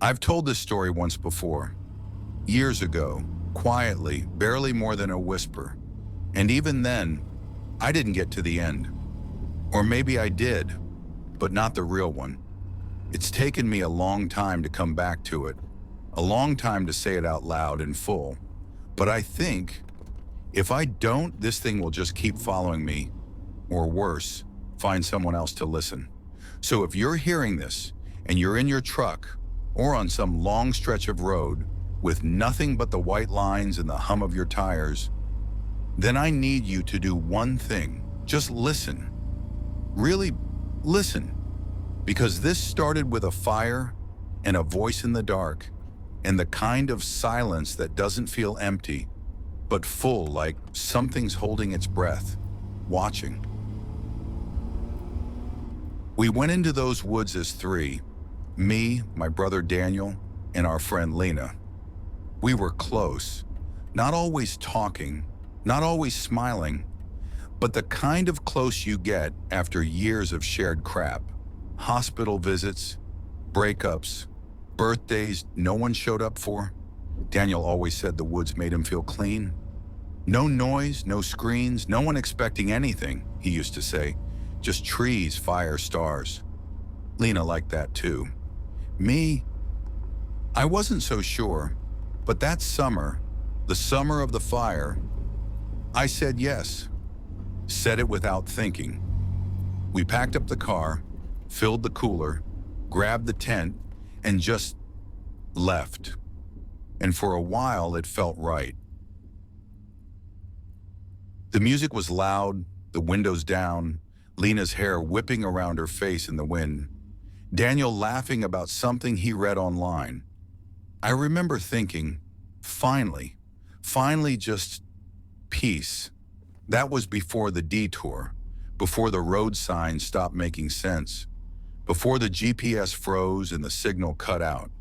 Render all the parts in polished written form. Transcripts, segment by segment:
I've told this story once before, years ago, quietly, barely more than a whisper. And even then, I didn't get to the end. Or maybe I did, but not the real one. It's taken me a long time to come back to it, a long time to say it out loud in full. But I think, if I don't, this thing will just keep following me, or worse, find someone else to listen. So if you're hearing this, and you're in your truck, or on some long stretch of road, with nothing but the white lines and the hum of your tires, then I need you to do one thing. Just listen. Really listen. Because this started with a fire and a voice in the dark and the kind of silence that doesn't feel empty, but full, like something's holding its breath, watching. We went into those woods as three, me, my brother Daniel, and our friend Lena. We were close, not always talking, not always smiling, but the kind of close you get after years of shared crap. Hospital visits, breakups, birthdays no one showed up for. Daniel always said the woods made him feel clean. No noise, no screens, no one expecting anything, he used to say. Just trees, fire, stars. Lena liked that too. Me, I wasn't so sure, but that summer, the summer of the fire, I said yes. Said it without thinking. We packed up the car, filled the cooler, grabbed the tent, and just left. And for a while, it felt right. The music was loud, the windows down, Lena's hair whipping around her face in the wind, Daniel laughing about something he read online. I remember thinking, finally just peace. That was before the detour, before the road signs stopped making sense, before the GPS froze and the signal cut out,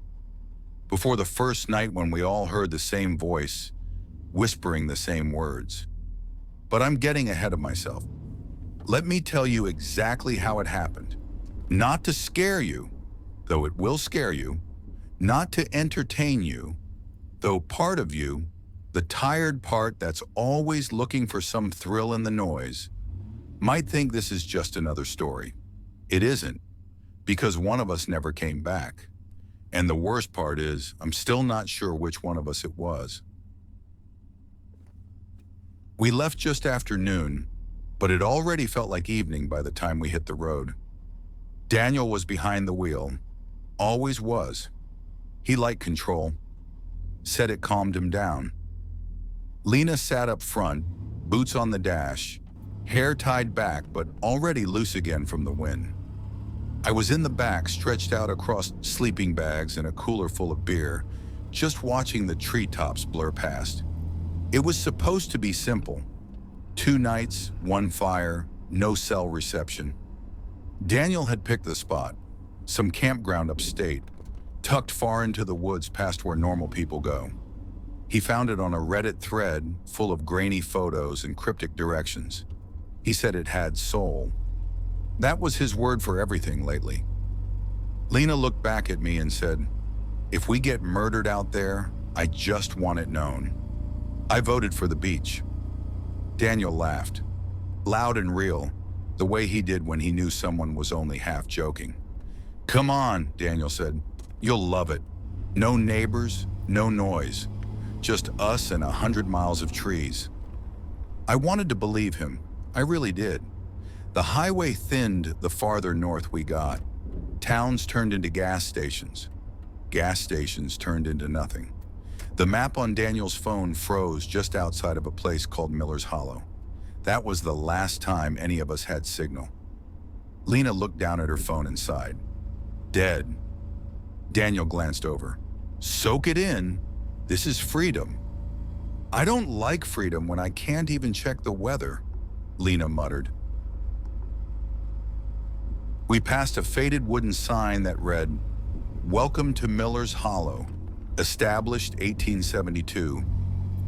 before the first night when we all heard the same voice, whispering the same words. But I'm getting ahead of myself. Let me tell you exactly how it happened. Not to scare you, though it will scare you, not to entertain you, though part of you, the tired part that's always looking for some thrill in the noise, might think this is just another story. It isn't, because one of us never came back. And the worst part is, I'm still not sure which one of us it was. We left just after noon, but it already felt like evening by the time we hit the road. Daniel was behind the wheel, always was. He liked control, said it calmed him down. Lena sat up front, boots on the dash, hair tied back but already loose again from the wind. I was in the back, stretched out across sleeping bags and a cooler full of beer, just watching the treetops blur past. It was supposed to be simple. 2 nights, 1 fire, no cell reception. Daniel had picked the spot, some campground upstate, tucked far into the woods past where normal people go. He found it on a Reddit thread full of grainy photos and cryptic directions. He said it had soul. That was his word for everything lately. Lena looked back at me and said, "If we get murdered out there, I just want it known." I voted for the beach. Daniel laughed, loud and real, the way he did when he knew someone was only half joking. "Come on," Daniel said. "You'll love it. No neighbors, no noise. Just us and 100 miles of trees." I wanted to believe him. I really did. The highway thinned the farther north we got. Towns turned into gas stations. Gas stations turned into nothing. The map on Daniel's phone froze just outside of a place called Miller's Hollow. That was the last time any of us had signal. Lena looked down at her phone and sighed. Dead. Daniel glanced over. "Soak it in. This is freedom." "I don't like freedom when I can't even check the weather," Lena muttered. We passed a faded wooden sign that read, "Welcome to Miller's Hollow, established 1872,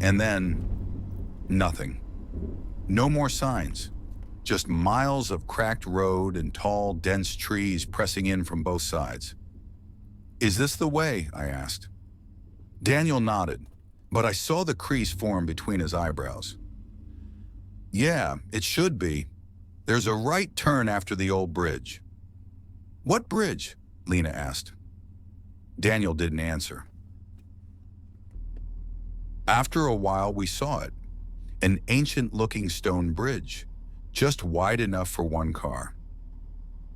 and then nothing. No more signs, just miles of cracked road and tall, dense trees pressing in from both sides. "Is this the way?" I asked. Daniel nodded, but I saw the crease form between his eyebrows. "Yeah, it should be. There's a right turn after the old bridge." "What bridge?" Lena asked. Daniel didn't answer. After a while, we saw it. An ancient-looking stone bridge, just wide enough for one car.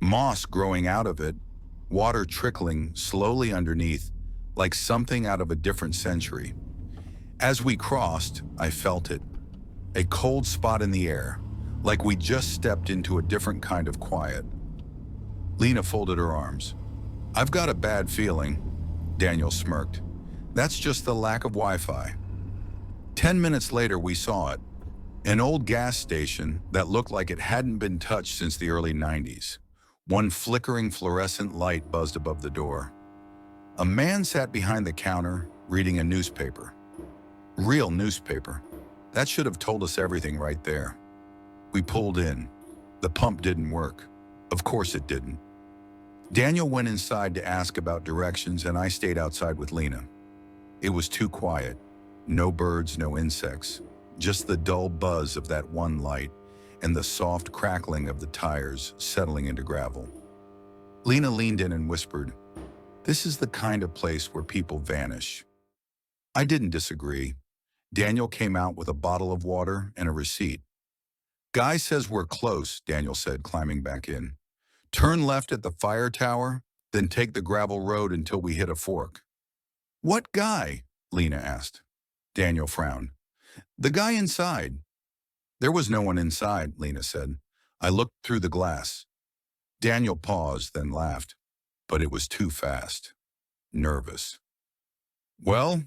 Moss growing out of it, water trickling slowly underneath, like something out of a different century. As we crossed, I felt it. A cold spot in the air, like we just stepped into a different kind of quiet. Lena folded her arms. "I've got a bad feeling," Daniel smirked. "That's just the lack of Wi-Fi." 10 minutes later, we saw it. An old gas station that looked like it hadn't been touched since the early 90s. One flickering fluorescent light buzzed above the door. A man sat behind the counter, reading a newspaper. Real newspaper. That should have told us everything right there. We pulled in. The pump didn't work. Of course it didn't. Daniel went inside to ask about directions, and I stayed outside with Lena. It was too quiet. No birds, no insects. Just the dull buzz of that one light and the soft crackling of the tires settling into gravel. Lena leaned in and whispered, "This is the kind of place where people vanish." I didn't disagree. Daniel came out with a bottle of water and a receipt. "Guy says we're close," Daniel said, climbing back in. "Turn left at the fire tower, then take the gravel road until we hit a fork." "What guy?" Lena asked. Daniel frowned. "The guy inside." "There was no one inside," Lena said. "I looked through the glass." Daniel paused, then laughed. But it was too fast. Nervous. "Well,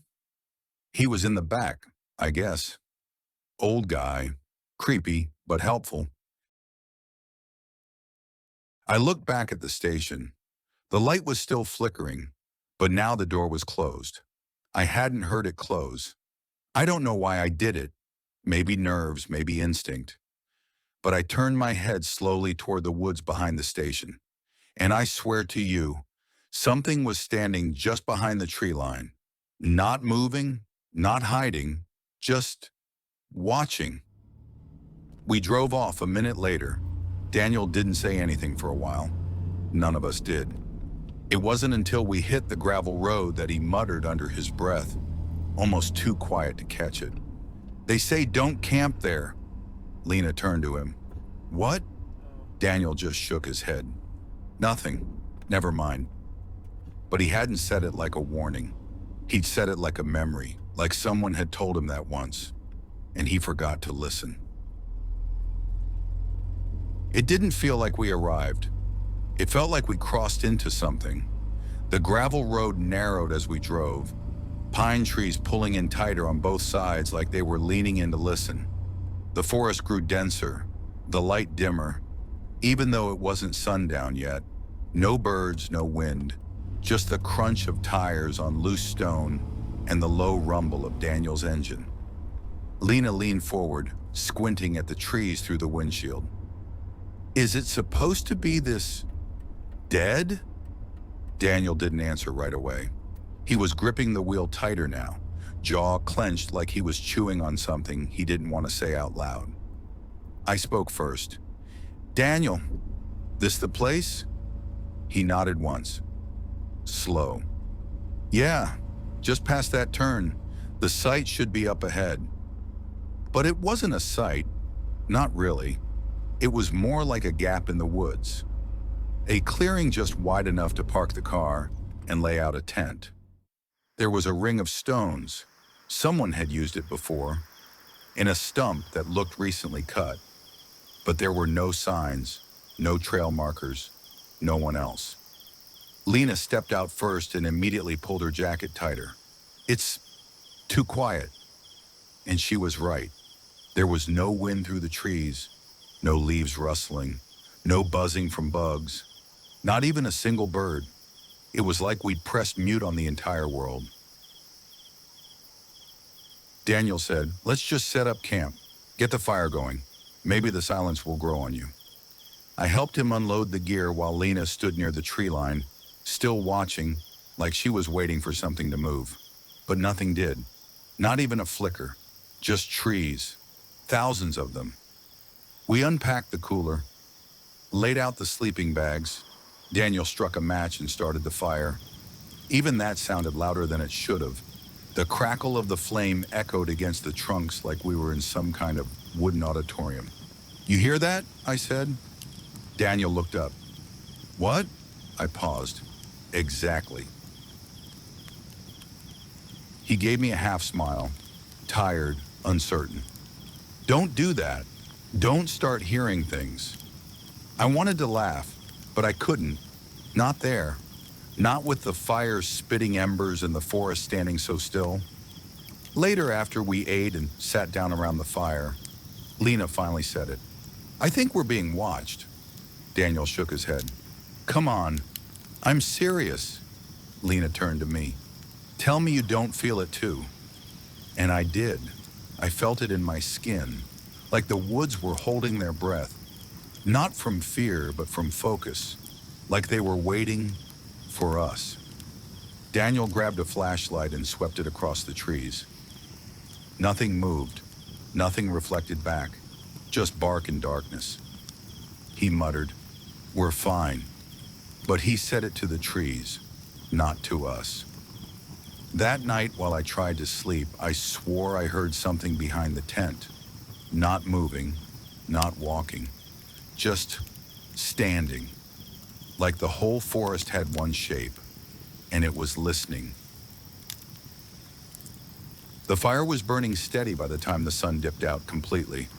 he was in the back, I guess. Old guy. Creepy, but helpful." I looked back at the station. The light was still flickering, but now the door was closed. I hadn't heard it close. I don't know why I did it. Maybe nerves, maybe instinct. But I turned my head slowly toward the woods behind the station. And I swear to you, something was standing just behind the tree line. Not moving, not hiding, just watching. We drove off a minute later. Daniel didn't say anything for a while. None of us did. It wasn't until we hit the gravel road that he muttered under his breath, almost too quiet to catch it. "They say don't camp there." Lena turned to him. "What?" Daniel just shook his head. "Nothing. Never mind." But he hadn't said it like a warning. He'd said it like a memory, like someone had told him that once, and he forgot to listen. It didn't feel like we arrived. It felt like we crossed into something. The gravel road narrowed as we drove, pine trees pulling in tighter on both sides like they were leaning in to listen. The forest grew denser, the light dimmer, even though it wasn't sundown yet. No birds, no wind, just the crunch of tires on loose stone and the low rumble of Daniel's engine. Lena leaned forward, squinting at the trees through the windshield. "Is it supposed to be this dead?" Daniel didn't answer right away. He was gripping the wheel tighter now, jaw clenched like he was chewing on something he didn't want to say out loud. I spoke first. "Daniel, this the place?" He nodded once. Slow. "Yeah, just past that turn. The site should be up ahead." But it wasn't a site. Not really. It was more like a gap in the woods. A clearing just wide enough to park the car and lay out a tent. There was a ring of stones. Someone had used it before, in a stump that looked recently cut. But there were no signs, no trail markers, no one else. Lena stepped out first and immediately pulled her jacket tighter. "It's too quiet." And she was right. There was no wind through the trees, no leaves rustling, no buzzing from bugs, not even a single bird. It was like we'd pressed mute on the entire world. Daniel said, "Let's just set up camp, get the fire going. Maybe the silence will grow on you." I helped him unload the gear while Lena stood near the tree line, still watching, like she was waiting for something to move. But nothing did. Not even a flicker. Just trees. Thousands of them. We unpacked the cooler, laid out the sleeping bags. Daniel struck a match and started the fire. Even that sounded louder than it should have. The crackle of the flame echoed against the trunks like we were in some kind of wooden auditorium. "You hear that?" I said. Daniel looked up. "What?" I paused. "Exactly." He gave me a half smile, tired, uncertain. "Don't do that. Don't start hearing things." I wanted to laugh, but I couldn't. Not there. Not with the fire spitting embers and the forest standing so still. Later, after we ate and sat down around the fire, Lena finally said it. "I think we're being watched." Daniel shook his head. "Come on. I'm serious." Lena turned to me. "Tell me you don't feel it too." And I did. I felt it in my skin, like the woods were holding their breath. Not from fear, but from focus, like they were waiting for us. Daniel grabbed a flashlight and swept it across the trees. Nothing moved, nothing reflected back, just bark and darkness. He muttered, "We're fine." But he said it to the trees, not to us. That night, while I tried to sleep, I swore I heard something behind the tent. Not moving, not walking, just standing. Like the whole forest had one shape, and it was listening. The fire was burning steady by the time the sun dipped out completely.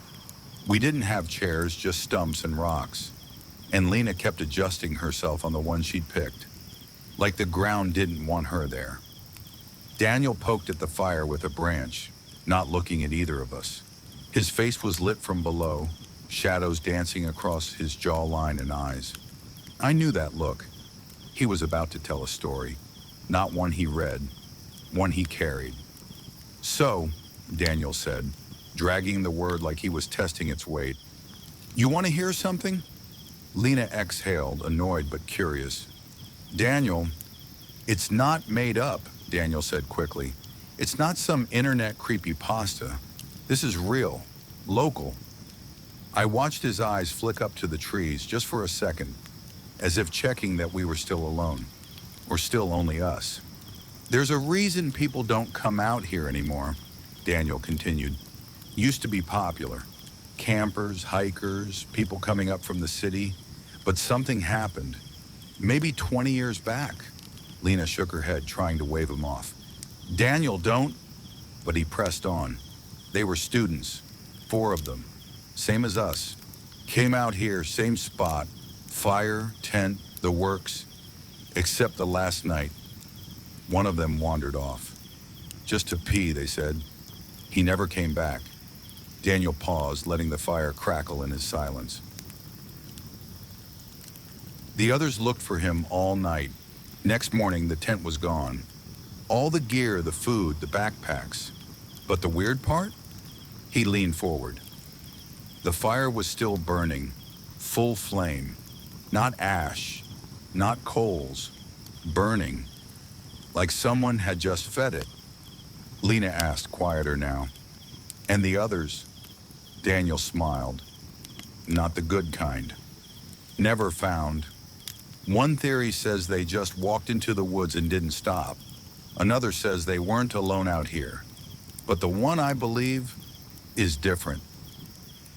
We didn't have chairs, just stumps and rocks, and Lena kept adjusting herself on the one she'd picked, like the ground didn't want her there. Daniel poked at the fire with a branch, not looking at either of us. His face was lit from below, shadows dancing across his jawline and eyes. I knew that look. He was about to tell a story, not one he read, one he carried. "So," Daniel said, dragging the word like he was testing its weight, "you want to hear something?" Lena exhaled, annoyed but curious. "Daniel, it's not made up," Daniel said quickly. "It's not some internet creepypasta. This is real, local." I watched his eyes flick up to the trees just for a second, as if checking that we were still alone, or still only us. "There's a reason people don't come out here anymore," Daniel continued. "Used to be popular. Campers, hikers, people coming up from the city. But something happened. Maybe 20 years back." Lena shook her head, trying to wave him off. "Daniel, don't." But he pressed on. "They were students, 4 of them, same as us. Came out here, same spot, fire, tent, the works. Except the last night, one of them wandered off. Just to pee, they said. He never came back." Daniel paused, letting the fire crackle in his silence. The others looked for him all night. Next morning, the tent was gone. All the gear, the food, the backpacks. But the weird part? He leaned forward. The fire was still burning, full flame. Not ash, not coals, burning. Like someone had just fed it. Lena asked, quieter now. "And the others?" Daniel smiled. "Not the good kind. Never found. One theory says they just walked into the woods and didn't stop. Another says they weren't alone out here. But the one I believe is different."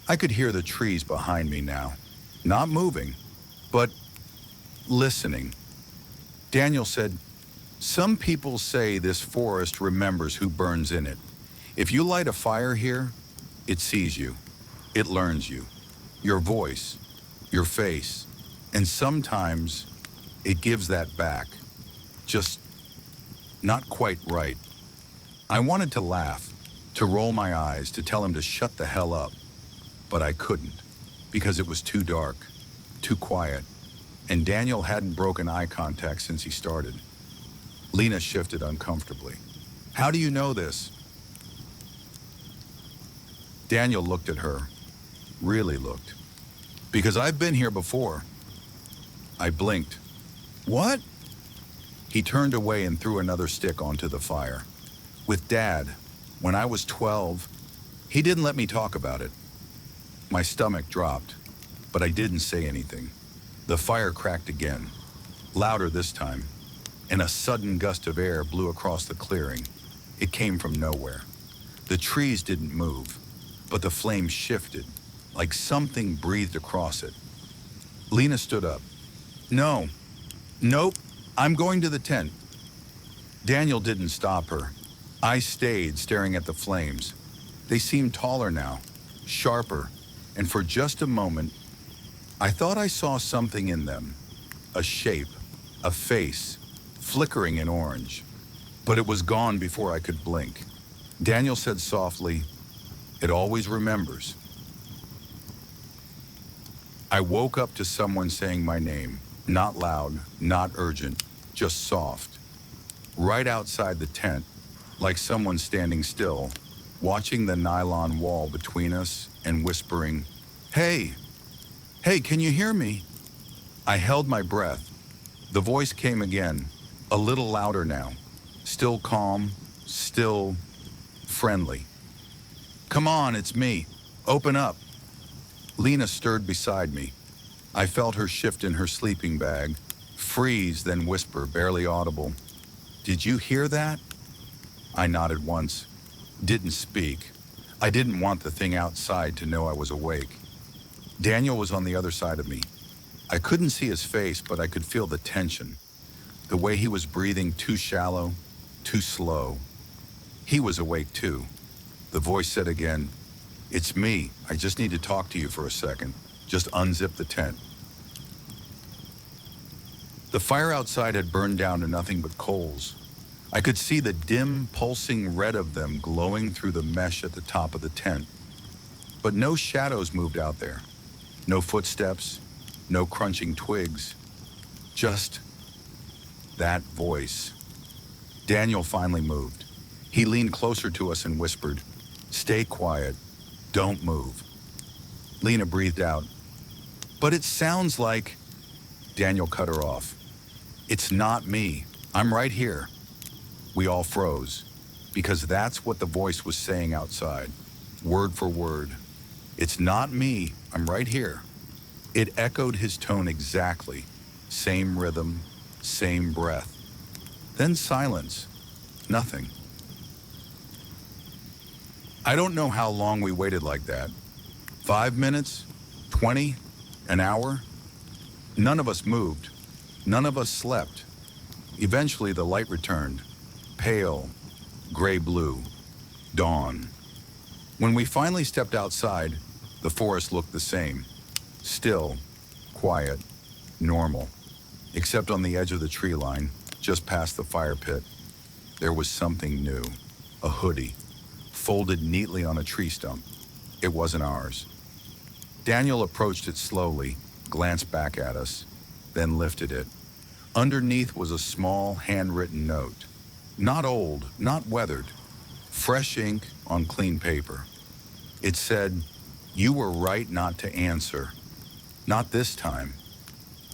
I could hear the trees behind me now. Not moving, but listening. Daniel said, "Some people say this forest remembers who burns in it. If you light a fire here, it sees you. It learns you. Your voice, your face. And sometimes it gives that back. Just not quite right." I wanted to laugh, to roll my eyes, to tell him to shut the hell up. But I couldn't, because it was too dark, too quiet, and Daniel hadn't broken eye contact since he started. Lena shifted uncomfortably. "How do you know this?" Daniel looked at her, really looked. "Because I've been here before." I blinked. "What?" He turned away and threw another stick onto the fire. With Dad, when I was 12, he didn't let me talk about it. My stomach dropped, but I didn't say anything. The fire cracked again, louder this time, and a sudden gust of air blew across the clearing. It came from nowhere. The trees didn't move, but the flames shifted, like something breathed across it. Lena stood up. Nope, I'm going to the tent. Daniel didn't stop her. I stayed, staring at the flames. They seemed taller now, sharper, and for just a moment, I thought I saw something in them. A shape, a face, flickering in orange. But it was gone before I could blink. Daniel said softly, "It always remembers." I woke up to someone saying my name, not loud, not urgent, just soft. Right outside the tent, like someone standing still, watching the nylon wall between us and whispering, Hey, can you hear me?" I held my breath. The voice came again, a little louder now, still calm, still friendly. "Come on, it's me. Open up." Lena stirred beside me. I felt her shift in her sleeping bag, freeze, then whisper, barely audible, "Did you hear that?" I nodded once, didn't speak. I didn't want the thing outside to know I was awake. Daniel was on the other side of me. I couldn't see his face, but I could feel the tension, the way he was breathing, too shallow, too slow. He was awake too. The voice said again, "It's me. I just need to talk to you for a second. Just unzip the tent." The fire outside had burned down to nothing but coals. I could see the dim, pulsing red of them glowing through the mesh at the top of the tent. But no shadows moved out there. No footsteps, no crunching twigs. Just that voice. Daniel finally moved. He leaned closer to us and whispered, "Stay quiet. Don't move." Lena breathed out. "But it sounds like..." Daniel cut her off. "It's not me. I'm right here." We all froze, because that's what the voice was saying outside, word for word. "It's not me. I'm right here." It echoed his tone exactly. Same rhythm, same breath. Then silence. Nothing. I don't know how long we waited like that. 5 minutes? 20? An hour? None of us moved. None of us slept. Eventually the light returned. Pale, gray-blue, dawn. When we finally stepped outside, the forest looked the same. Still, quiet, normal. Except on the edge of the tree line, just past the fire pit, there was something new. A hoodie, folded neatly on a tree stump. It wasn't ours. Daniel approached it slowly, glanced back at us, then lifted it. Underneath was a small, handwritten note. Not old, not weathered. Fresh ink on clean paper. It said, "You were right not to answer. Not this time."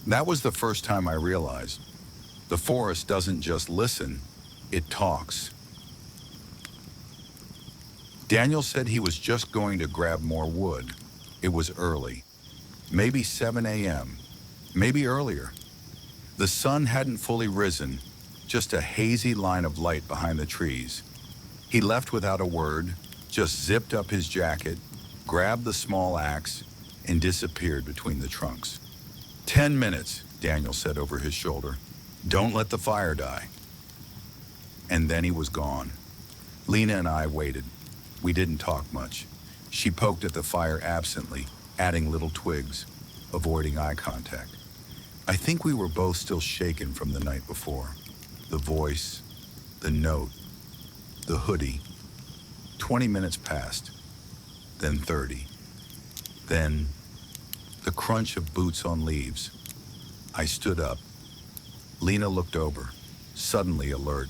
That was the first time I realized. The forest doesn't just listen, it talks. Daniel said he was just going to grab more wood. It was early. Maybe 7 a.m., maybe earlier. The sun hadn't fully risen, just a hazy line of light behind the trees. He left without a word, just zipped up his jacket, grabbed the small axe, and disappeared between the trunks. 10 minutes, Daniel said over his shoulder. "Don't let the fire die." And then he was gone. Lena and I waited. We didn't talk much. She poked at the fire absently, adding little twigs, avoiding eye contact. I think we were both still shaken from the night before. The voice, the note, the hoodie. 20 minutes passed, then 30. Then, the crunch of boots on leaves. I stood up. Lena looked over, suddenly alert.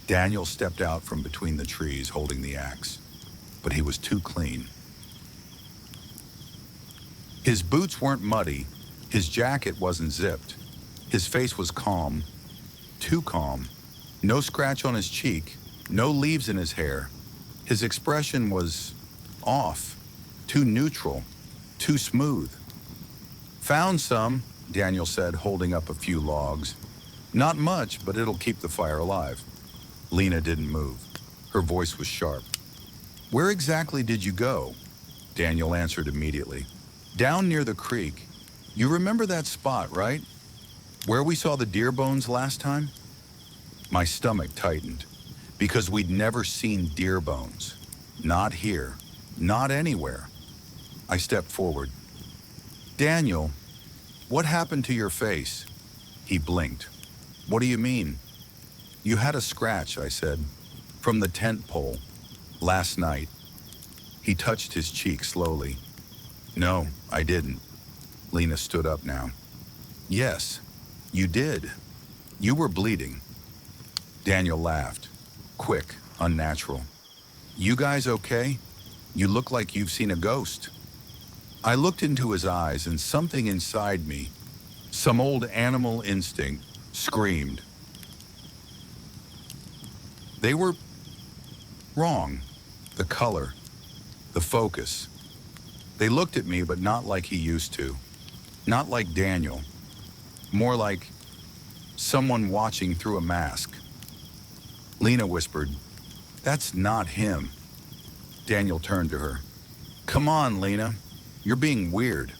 Daniel stepped out from between the trees holding the axe, but he was too clean. His boots weren't muddy, his jacket wasn't zipped, his face was calm, too calm. No scratch on his cheek, no leaves in his hair. His expression was off, too neutral, too smooth. Found some, Daniel said, holding up a few logs. Not much, but it'll keep the fire alive. Lena didn't move. Her voice was sharp. Where exactly did you go? Daniel answered immediately. Down near the creek. You remember that spot, right? Where we saw the deer bones last time? My stomach tightened, because we'd never seen deer bones. Not here, not anywhere. I stepped forward. Daniel, what happened to your face? He blinked. What do you mean? You had a scratch, I said, from the tent pole, last night. He touched his cheek slowly. No, I didn't. Lena stood up now. Yes, you did. You were bleeding. Daniel laughed. Quick, unnatural. You guys okay? You look like you've seen a ghost. I looked into his eyes and something inside me, some old animal instinct, screamed. They were wrong. The color, the focus. They looked at me, but not like he used to. Not like Daniel. More like someone watching through a mask. Lena whispered, That's not him. Daniel turned to her. Come on, Lena. You're being weird.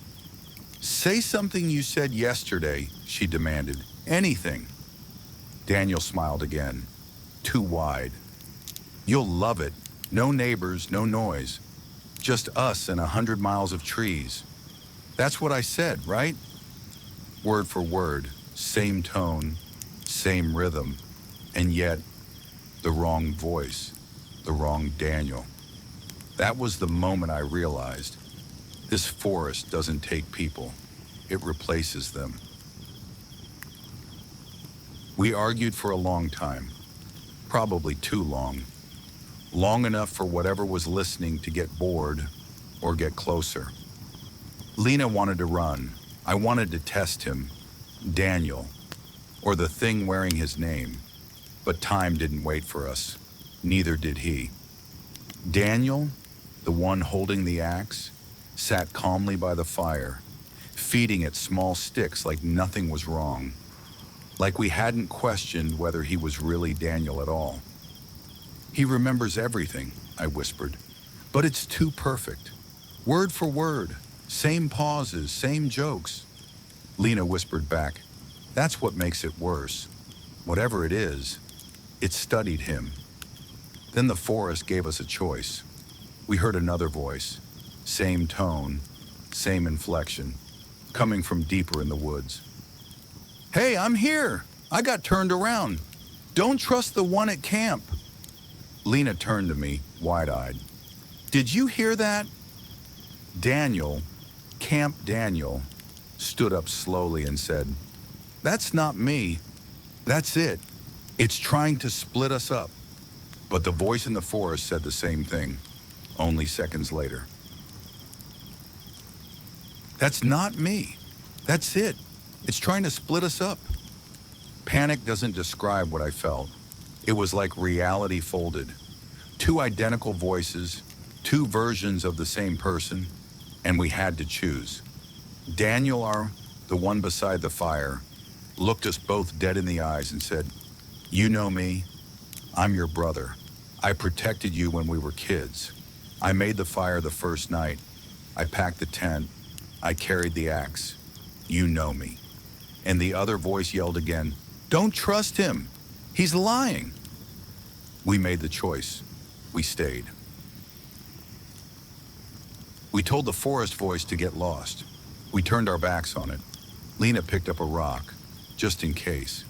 Say something you said yesterday, she demanded. Anything. Daniel smiled again. Too wide. You'll love it. No neighbors, no noise. Just us and 100 miles of trees. That's what I said, right? Word for word, same tone, same rhythm, and yet the wrong voice, the wrong Daniel. That was the moment I realized this forest doesn't take people, it replaces them. We argued for a long time, probably too long. Long enough for whatever was listening to get bored or get closer. Lena wanted to run. I wanted to test him, Daniel, or the thing wearing his name. But time didn't wait for us. Neither did he. Daniel, the one holding the axe, sat calmly by the fire, feeding it small sticks like nothing was wrong. Like we hadn't questioned whether he was really Daniel at all. He remembers everything, I whispered, but it's too perfect. Word for word, same pauses, same jokes. Lena whispered back, that's what makes it worse. Whatever it is, it studied him. Then the forest gave us a choice. We heard another voice, same tone, same inflection, coming from deeper in the woods. Hey, I'm here. I got turned around. Don't trust the one at camp. Lena turned to me, wide-eyed. Did you hear that? Daniel, Camp Daniel, stood up slowly and said, That's not me. That's it. It's trying to split us up. But the voice in the forest said the same thing, only seconds later. That's not me. That's it. It's trying to split us up. Panic doesn't describe what I felt. It was like reality folded. Two identical voices, two versions of the same person, and we had to choose. Daniel, the one beside the fire, looked us both dead in the eyes and said, You know me. I'm your brother. I protected you when we were kids. I made the fire the first night. I packed the tent. I carried the axe. You know me. And the other voice yelled again, Don't trust him. He's lying. We made the choice. We stayed. We told the forest voice to get lost. We turned our backs on it. Lena picked up a rock, just in case,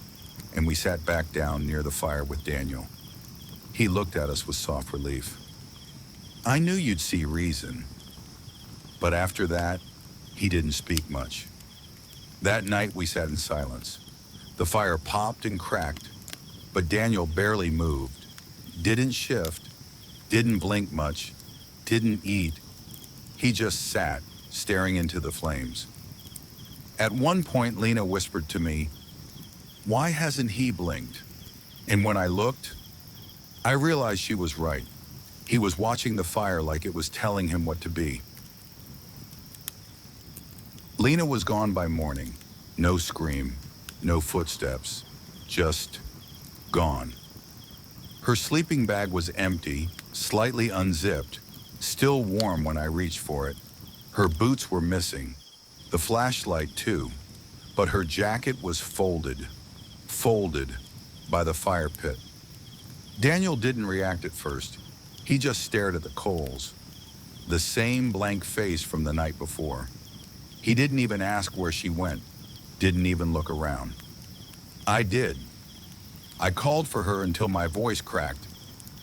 and we sat back down near the fire with Daniel. He looked at us with soft relief. I knew you'd see reason. But after that, he didn't speak much. That night we sat in silence. The fire popped and cracked, but Daniel barely moved, didn't shift, didn't blink much, didn't eat. He just sat, staring into the flames. At one point, Lena whispered to me, Why hasn't he blinked? And when I looked, I realized she was right. He was watching the fire like it was telling him what to be. Lena was gone by morning. No scream, no footsteps, just gone. Her sleeping bag was empty, slightly unzipped, still warm when I reached for it. Her boots were missing, the flashlight too, but her jacket was folded by the fire pit. Daniel didn't react at first. He just stared at the coals, the same blank face from the night before. He didn't even ask where she went, didn't even look around. I did. I called for her until my voice cracked.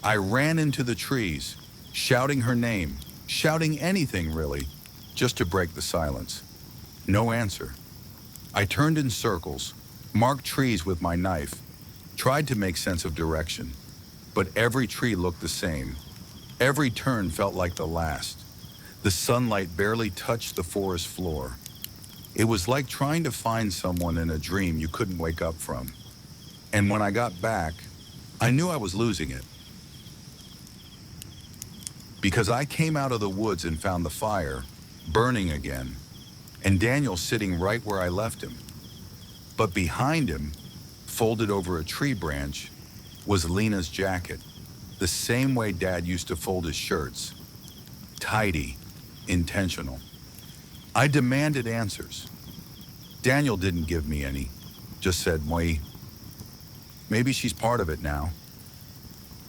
I ran into the trees, shouting her name, shouting anything really, just to break the silence. No answer. I turned in circles, marked trees with my knife, tried to make sense of direction, but every tree looked the same. Every turn felt like the last. The sunlight barely touched the forest floor. It was like trying to find someone in a dream you couldn't wake up from. And when I got back, I knew I was losing it. Because I came out of the woods and found the fire burning again, and Daniel sitting right where I left him. But behind him, folded over a tree branch, was Lena's jacket, the same way Dad used to fold his shirts. Tidy, intentional. I demanded answers. Daniel didn't give me any, just said, "Moi, maybe she's part of it now."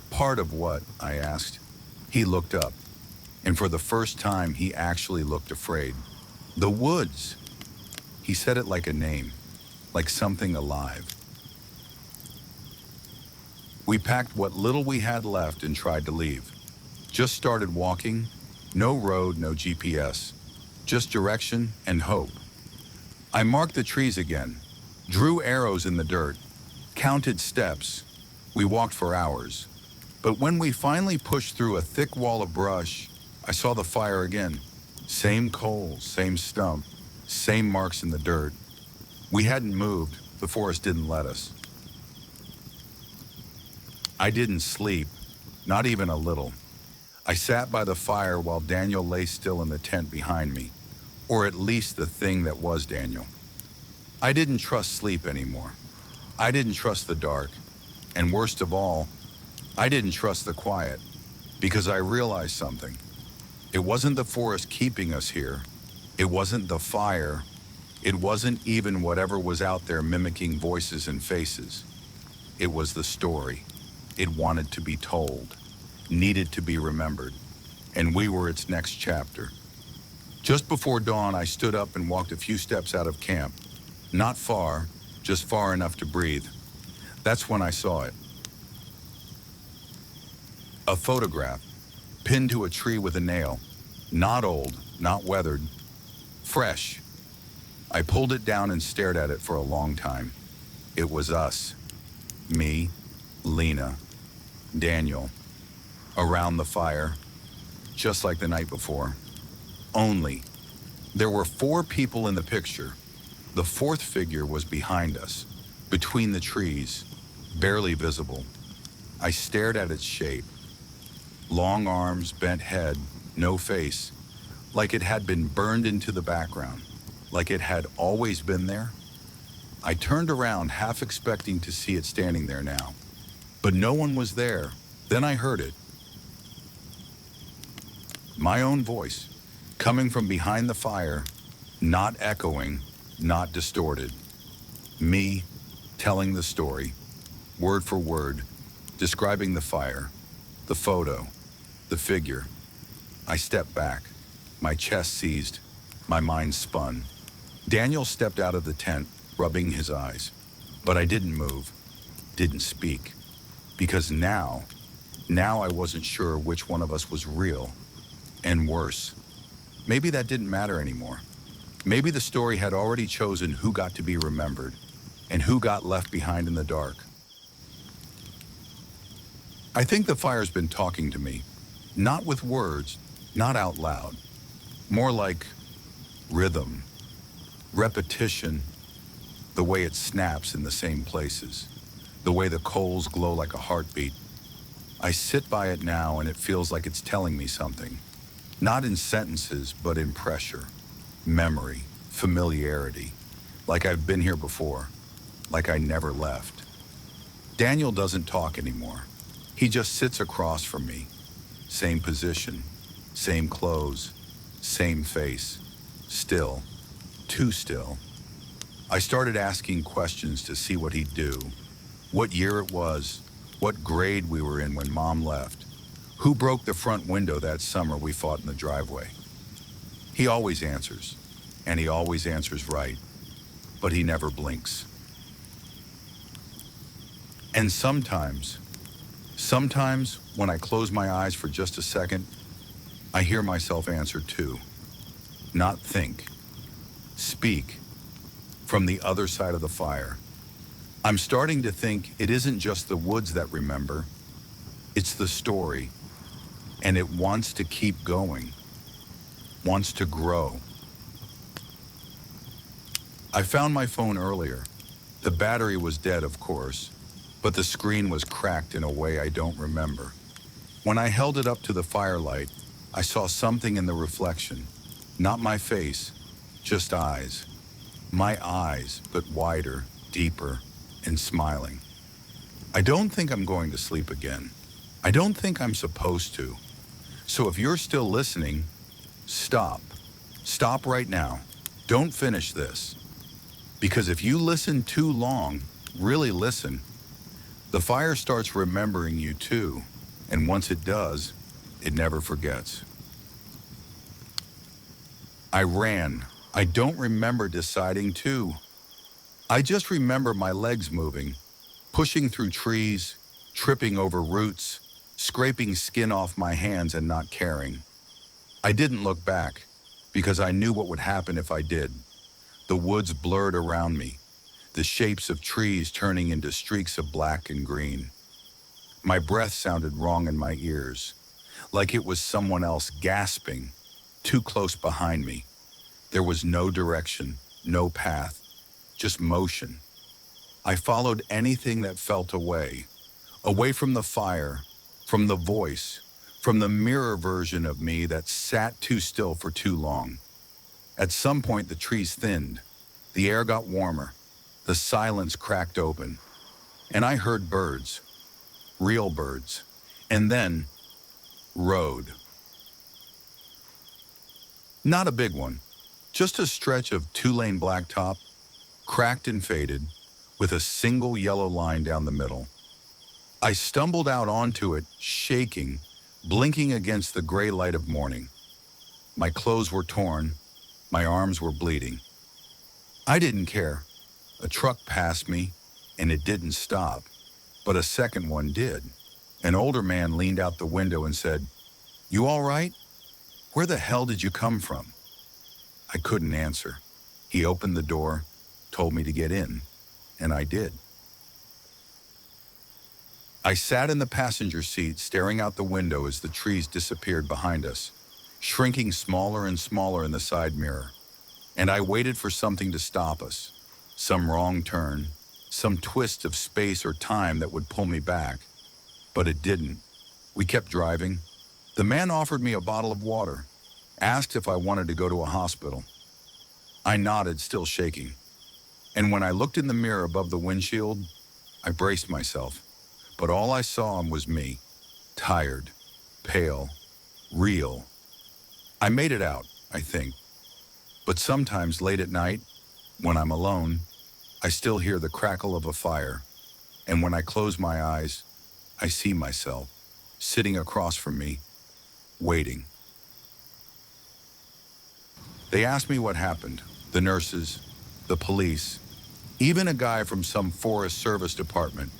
Part of what? I asked. He looked up, and for the first time, he actually looked afraid. The woods. He said it like a name, like something alive. We packed what little we had left and tried to leave. Just started walking, no road, no GPS, just direction and hope. I marked the trees again, drew arrows in the dirt, counted steps. We walked for hours. But when we finally pushed through a thick wall of brush, I saw the fire again. Same coals, same stump, same marks in the dirt. We hadn't moved, the forest didn't let us. I didn't sleep, not even a little. I sat by the fire while Daniel lay still in the tent behind me, or at least the thing that was Daniel. I didn't trust sleep anymore. I didn't trust the dark, and worst of all, I didn't trust the quiet, because I realized something. It wasn't the forest keeping us here. It wasn't the fire. It wasn't even whatever was out there mimicking voices and faces. It was the story. It wanted to be told, needed to be remembered, and we were its next chapter. Just before dawn, I stood up and walked a few steps out of camp. Not far, just far enough to breathe. That's when I saw it. A photograph, pinned to a tree with a nail. Not old, not weathered, fresh. I pulled it down and stared at it for a long time. It was us. Me, Lena, Daniel, around the fire, just like the night before. Only, there were 4 people in the picture. The 4th figure was behind us, between the trees, barely visible. I stared at its shape. Long arms, bent head, no face, like it had been burned into the background, like it had always been there. I turned around, half expecting to see it standing there now, but no one was there. Then I heard it. My own voice, coming from behind the fire, not echoing, not distorted. Me, telling the story, word for word, describing the fire, the photo, the figure. I stepped back, my chest seized, my mind spun. Daniel stepped out of the tent, rubbing his eyes. But I didn't move, didn't speak. Because now I wasn't sure which one of us was real. And worse, maybe that didn't matter anymore. Maybe the story had already chosen who got to be remembered and who got left behind in the dark. I think the fire's been talking to me, not with words, not out loud, more like rhythm, repetition, the way it snaps in the same places, the way the coals glow like a heartbeat. I sit by it now and it feels like it's telling me something, not in sentences, but in pressure, memory, familiarity, like I've been here before, like I never left. Daniel doesn't talk anymore. He just sits across from me. Same position, same clothes, same face. Still, too still. I started asking questions to see what he'd do. What year it was, what grade we were in when Mom left, who broke the front window that summer we fought in the driveway. He always answers, and he always answers right, but he never blinks. And sometimes when I close my eyes for just a second, I hear myself answer too. Not think, speak, from the other side of the fire. I'm starting to think it isn't just the woods that remember, it's the story, and it wants to keep going, wants to grow. I found my phone earlier. The battery was dead, of course, but the screen was cracked in a way I don't remember. When I held it up to the firelight, I saw something in the reflection. Not my face, just eyes. My eyes, but wider, deeper, and smiling. I don't think I'm going to sleep again. I don't think I'm supposed to. So if you're still listening, stop. Stop right now. Don't finish this. Because if you listen too long, really listen, the fire starts remembering you too. And once it does, it never forgets. I ran. I don't remember deciding to. I just remember my legs moving, pushing through trees, tripping over roots, scraping skin off my hands and not caring. I didn't look back because I knew what would happen if I did. The woods blurred around me, the shapes of trees turning into streaks of black and green. My breath sounded wrong in my ears, like it was someone else gasping, too close behind me. There was no direction, no path, just motion. I followed anything that felt away from the fire, from the voice, from the mirror version of me that sat too still for too long. At some point, the trees thinned, the air got warmer, the silence cracked open, and I heard birds, real birds, and then road. Not a big one. Just a stretch of two-lane blacktop, cracked and faded, with a single yellow line down the middle. I stumbled out onto it, shaking, blinking against the gray light of morning. My clothes were torn, my arms were bleeding. I didn't care. A truck passed me, and it didn't stop, but a second one did. An older man leaned out the window and said, "You all right? Where the hell did you come from?" I couldn't answer. He opened the door, told me to get in, and I did. I sat in the passenger seat staring out the window as the trees disappeared behind us, shrinking smaller and smaller in the side mirror. And I waited for something to stop us, some wrong turn, some twist of space or time that would pull me back. But it didn't. We kept driving. The man offered me a bottle of water, asked if I wanted to go to a hospital. I nodded, still shaking. And when I looked in the mirror above the windshield, I braced myself. But all I saw was me, tired, pale, real. I made it out, I think. But sometimes late at night, when I'm alone, I still hear the crackle of a fire. And when I close my eyes, I see myself, sitting across from me, waiting. They asked me what happened. The nurses, the police, even a guy from some Forest Service department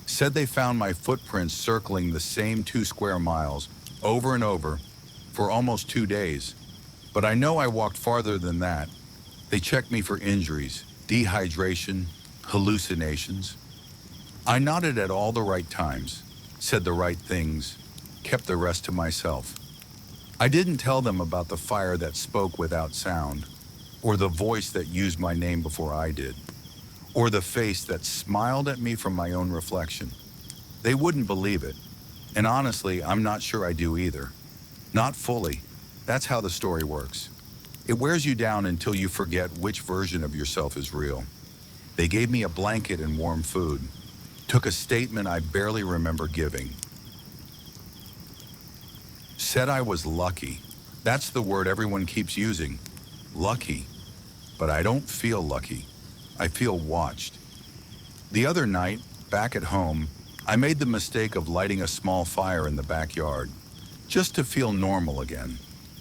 said they found my footprints circling the same 2 square miles over and over for almost 2 days. But I know I walked farther than that. They checked me for injuries, dehydration, hallucinations. I nodded at all the right times, said the right things, kept the rest to myself. I didn't tell them about the fire that spoke without sound, or the voice that used my name before I did, or the face that smiled at me from my own reflection. They wouldn't believe it, and honestly, I'm not sure I do either. Not fully. That's how the story works. It wears you down until you forget which version of yourself is real. They gave me a blanket and warm food, took a statement I barely remember giving, said I was lucky. That's the word everyone keeps using. Lucky. But I don't feel lucky. I feel watched. The other night, back at home, I made the mistake of lighting a small fire in the backyard, just to feel normal again,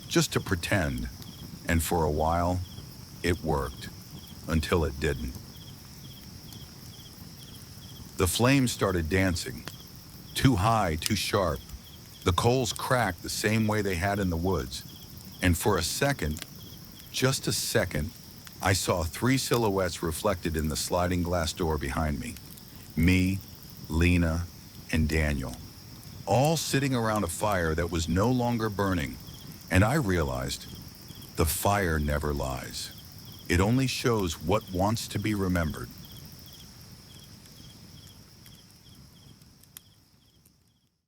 just to pretend. And for a while, it worked, until it didn't. The flames started dancing, too high, too sharp. The coals cracked the same way they had in the woods. And for a second, just a second, I saw 3 silhouettes reflected in the sliding glass door behind me. Me, Lena, and Daniel, all sitting around a fire that was no longer burning. And I realized, the fire never lies. It only shows what wants to be remembered.